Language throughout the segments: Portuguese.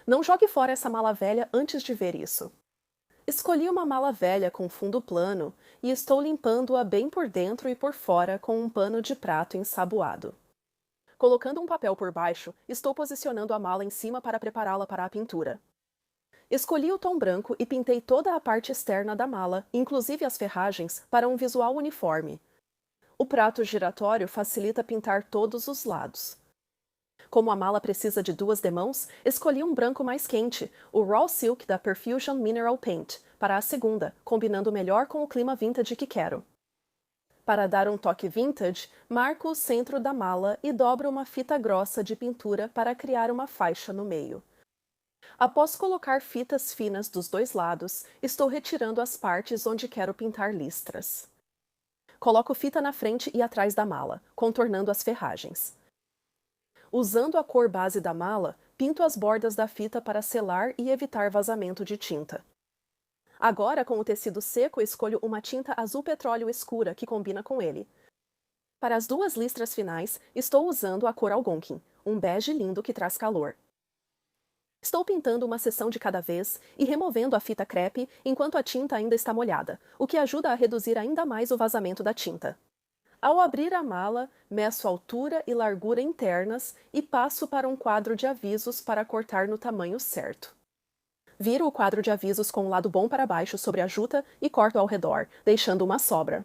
Não jogue fora essa mala velha antes de ver isso. Escolhi uma mala velha com fundo plano e estou limpando-a bem por dentro e por fora com um pano de prato ensaboado. Colocando um papel por baixo, estou posicionando a mala em cima para prepará-la para a pintura. Escolhi o tom branco e pintei toda a parte externa da mala, inclusive as ferragens, para um visual uniforme. O prato giratório facilita pintar todos os lados. Como a mala precisa de 2 demãos, escolhi um branco mais quente, o Raw Silk da Perfusion Mineral Paint, para a segunda, combinando melhor com o clima vintage que quero. Para dar um toque vintage, marco o centro da mala e dobro uma fita grossa de pintura para criar uma faixa no meio. Após colocar fitas finas dos 2 lados, estou retirando as partes onde quero pintar listras. Coloco fita na frente e atrás da mala, contornando as ferragens. Usando a cor base da mala, pinto as bordas da fita para selar e evitar vazamento de tinta. Agora, com o tecido seco, escolho uma tinta azul petróleo escura que combina com ele. Para as 2 listras finais, estou usando a cor Algonquin, um bege lindo que traz calor. Estou pintando uma seção de cada vez e removendo a fita crepe enquanto a tinta ainda está molhada, o que ajuda a reduzir ainda mais o vazamento da tinta. Ao abrir a mala, meço a altura e largura internas e passo para um quadro de avisos para cortar no tamanho certo. Viro o quadro de avisos com o lado bom para baixo sobre a juta e corto ao redor, deixando uma sobra.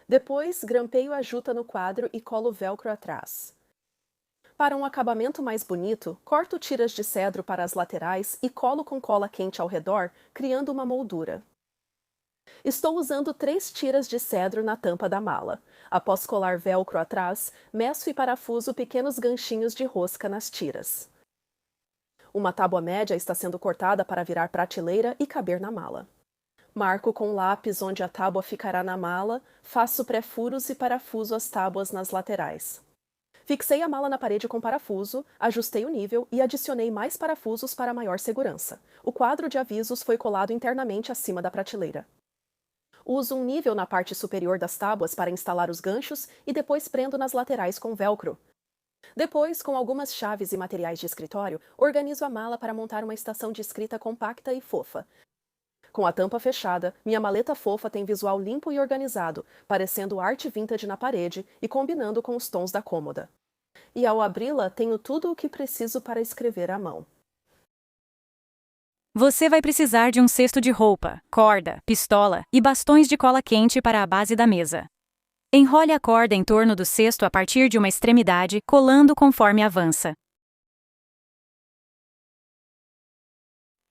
Depois, grampeio a juta no quadro e colo o velcro atrás. Para um acabamento mais bonito, corto tiras de cedro para as laterais e colo com cola quente ao redor, criando uma moldura. Estou usando 3 tiras de cedro na tampa da mala. Após colar velcro atrás, meço e parafuso pequenos ganchinhos de rosca nas tiras. Uma tábua média está sendo cortada para virar prateleira e caber na mala. Marco com lápis onde a tábua ficará na mala, faço pré-furos e parafuso as tábuas nas laterais. Fixei a mala na parede com parafuso, ajustei o nível e adicionei mais parafusos para maior segurança. O quadro de avisos foi colado internamente acima da prateleira. Uso um nível na parte superior das tábuas para instalar os ganchos e depois prendo nas laterais com velcro. Depois, com algumas chaves e materiais de escritório, organizo a mala para montar uma estação de escrita compacta e fofa. Com a tampa fechada, minha maleta fofa tem visual limpo e organizado, parecendo arte vintage na parede e combinando com os tons da cômoda. E ao abri-la, tenho tudo o que preciso para escrever à mão. Você vai precisar de um cesto de roupa, corda, pistola e bastões de cola quente para a base da mesa. Enrole a corda em torno do cesto a partir de uma extremidade, colando conforme avança.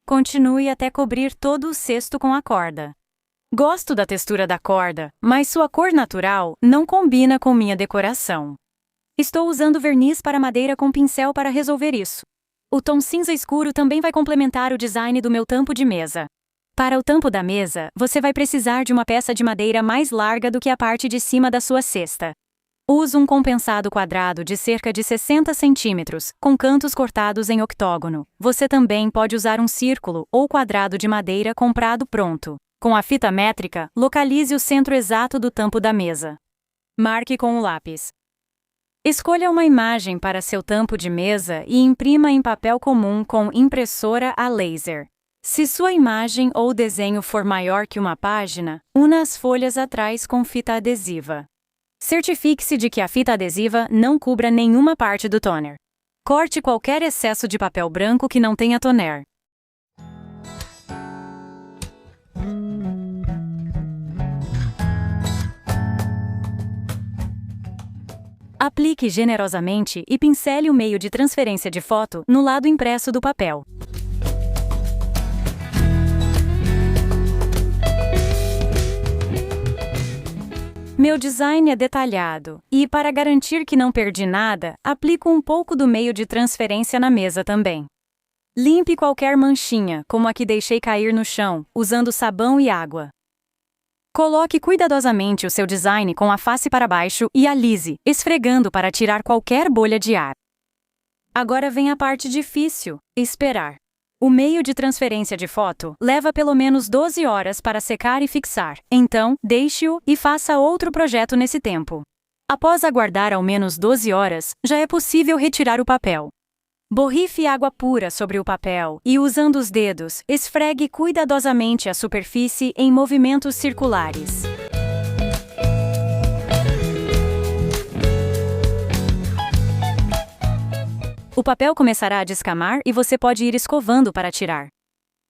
Continue até cobrir todo o cesto com a corda. Gosto da textura da corda, mas sua cor natural não combina com minha decoração. Estou usando verniz para madeira com pincel para resolver isso. O tom cinza escuro também vai complementar o design do meu tampo de mesa. Para o tampo da mesa, você vai precisar de uma peça de madeira mais larga do que a parte de cima da sua cesta. Uso um compensado quadrado de cerca de 60 centímetros, com cantos cortados em octógono. Você também pode usar um círculo ou quadrado de madeira comprado pronto. Com a fita métrica, localize o centro exato do tampo da mesa. Marque com o lápis. Escolha uma imagem para seu tampo de mesa e imprima em papel comum com impressora a laser. Se sua imagem ou desenho for maior que uma página, una as folhas atrás com fita adesiva. Certifique-se de que a fita adesiva não cubra nenhuma parte do toner. Corte qualquer excesso de papel branco que não tenha toner. Aplique generosamente e pincele o meio de transferência de foto no lado impresso do papel. Meu design é detalhado, e para garantir que não perdi nada, aplico um pouco do meio de transferência na mesa também. Limpe qualquer manchinha, como a que deixei cair no chão, usando sabão e água. Coloque cuidadosamente o seu design com a face para baixo e alise, esfregando para tirar qualquer bolha de ar. Agora vem a parte difícil: esperar. O meio de transferência de foto leva pelo menos 12 horas para secar e fixar, então, deixe-o e faça outro projeto nesse tempo. Após aguardar ao menos 12 horas, já é possível retirar o papel. Borrife água pura sobre o papel e, usando os dedos, esfregue cuidadosamente a superfície em movimentos circulares. O papel começará a descamar e você pode ir escovando para tirar.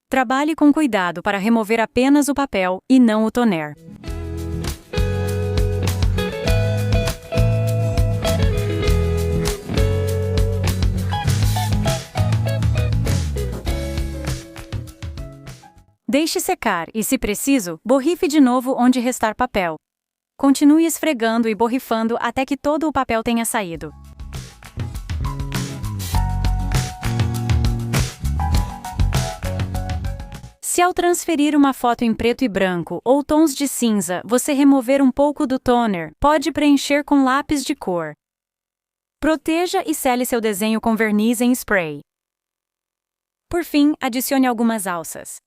Trabalhe com cuidado para remover apenas o papel e não o toner. Deixe secar e, se preciso, borrife de novo onde restar papel. Continue esfregando e borrifando até que todo o papel tenha saído. Se ao transferir uma foto em preto e branco ou tons de cinza você remover um pouco do toner, pode preencher com lápis de cor. Proteja e sele seu desenho com verniz em spray. Por fim, adicione algumas alças.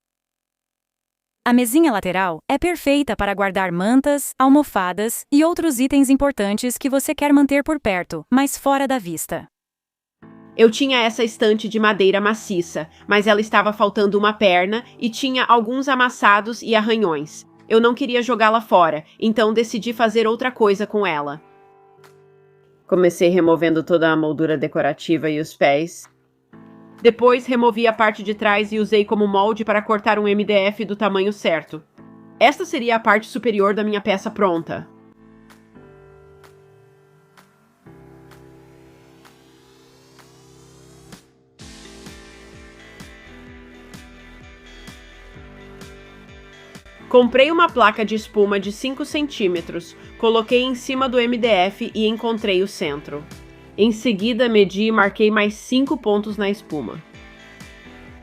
A mesinha lateral é perfeita para guardar mantas, almofadas e outros itens importantes que você quer manter por perto, mas fora da vista. Eu tinha essa estante de madeira maciça, mas ela estava faltando uma perna e tinha alguns amassados e arranhões. Eu não queria jogá-la fora, então decidi fazer outra coisa com ela. Comecei removendo toda a moldura decorativa e os pés. Depois removi a parte de trás e usei como molde para cortar um MDF do tamanho certo. Esta seria a parte superior da minha peça pronta. Comprei uma placa de espuma de 5 centímetros, coloquei em cima do MDF e encontrei o centro. Em seguida, medi e marquei mais 5 pontos na espuma.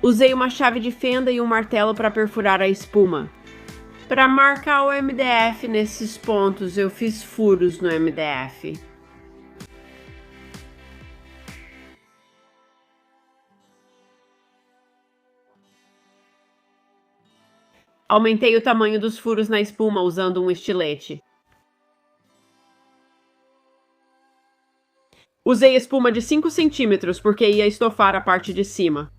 Usei uma chave de fenda e um martelo para perfurar a espuma. Para marcar o MDF nesses pontos, eu fiz furos no MDF. Aumentei o tamanho dos furos na espuma usando um estilete. Usei espuma de 5 centímetros porque ia estofar a parte de cima.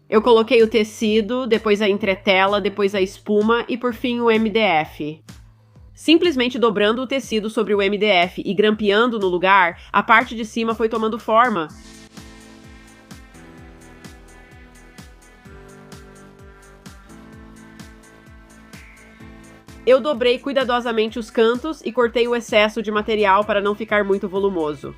Eu coloquei o tecido, depois a entretela, depois a espuma e por fim o MDF. Simplesmente dobrando o tecido sobre o MDF e grampeando no lugar, a parte de cima foi tomando forma. Eu dobrei cuidadosamente os cantos e cortei o excesso de material para não ficar muito volumoso.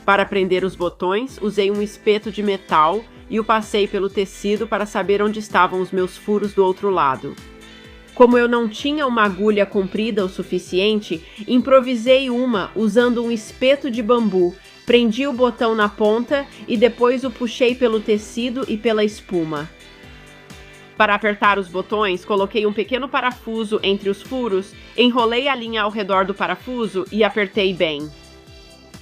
Para prender os botões, usei um espeto de metal e o passei pelo tecido para saber onde estavam os meus furos do outro lado. Como eu não tinha uma agulha comprida o suficiente, improvisei uma usando um espeto de bambu, prendi o botão na ponta e depois o puxei pelo tecido e pela espuma. Para apertar os botões, coloquei um pequeno parafuso entre os furos, enrolei a linha ao redor do parafuso e apertei bem.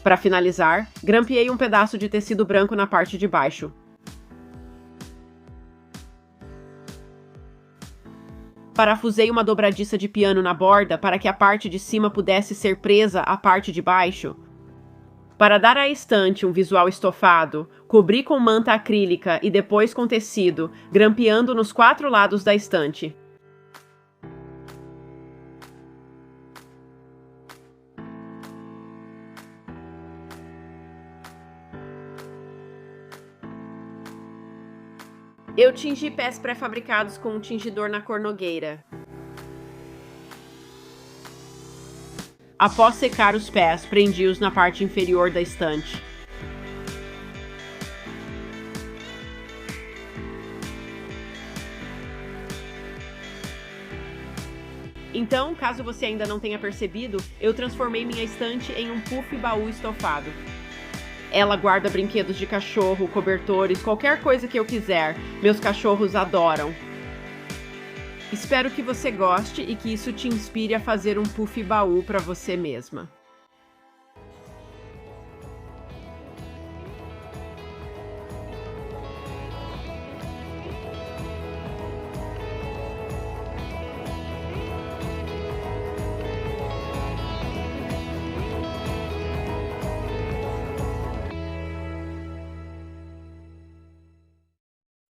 Para finalizar, grampeei um pedaço de tecido branco na parte de baixo. Parafusei uma dobradiça de piano na borda para que a parte de cima pudesse ser presa à parte de baixo. Para dar à estante um visual estofado, cobri com manta acrílica e depois com tecido, grampeando nos 4 lados da estante. Eu tingi pés pré-fabricados com um tingidor na cor nogueira. Após secar os pés, prendi-os na parte inferior da estante. Então, caso você ainda não tenha percebido, eu transformei minha estante em um puff baú estofado. Ela guarda brinquedos de cachorro, cobertores, qualquer coisa que eu quiser. Meus cachorros adoram. Espero que você goste e que isso te inspire a fazer um puff baú para você mesma.